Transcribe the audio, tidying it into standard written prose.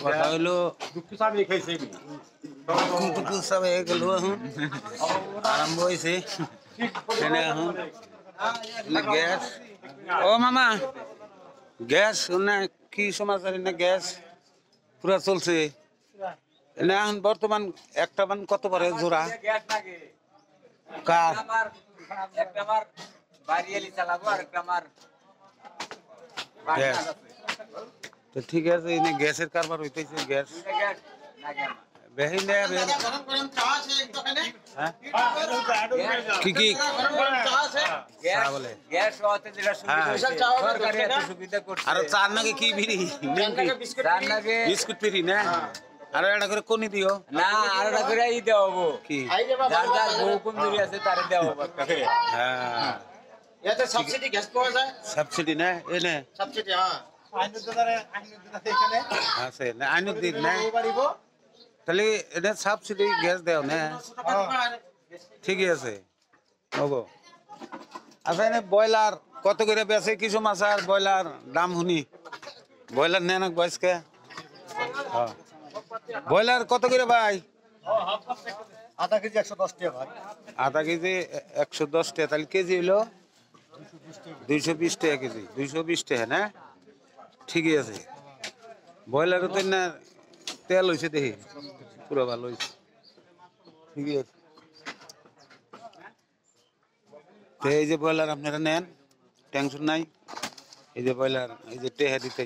কথা হলো সব হয়ে গেল এখন আরম্ভ হয়েছে এখন গ্যাস ও মামা গ্যাস না কি সমাচার না গ্যাস পুরা চলছে না এখন বর্তমান একটা মান কত পারে জোড়া কার তো ঠিক আছে এনে গ্যাসের কারবার হইতেছে গ্যাস কি কি আর চার নাকি কি বিড়ি বিস্কুট ফিরি না আরো একটা করে কোনি দিও না আর একটা করে ই দেওয়াবো কি যার যার বউ কোন দূরে আছে তারে দেওয়াবো হ্যাঁ এতে সাবসিডি গ্যাস পাওয়া যায় সাবসিডি না এনে সাবসিডি হ্যাঁ এখানে আছে না আইনুর দিন না তাহলে এটা সাবসিডি গ্যাস দেও না ঠিকই আছে হবো আচ্ছা এনে ব্রয়লার কত করে বেচে কিছু মাছ আর ব্রয়লার দাম শুনি ব্রয়লার নেন বয়সকে ব্রয়লার কত করে ভাই আধা কেজি 110 টাকা ভাই আধা কেজি 110 টাকা তাহলে কেজি হলো 220 টাকা কেজি 220 টাকা না ঠিকই আছে ব্রয়লারও তো না তেল হয়েছে দেখি পুরো ভালো হয়েছে ঠিকই আছে তো এই যে ব্রয়লার আপনারা নেন টেনশন নাই এই যে ব্রয়লার এই যে টেহা দিতে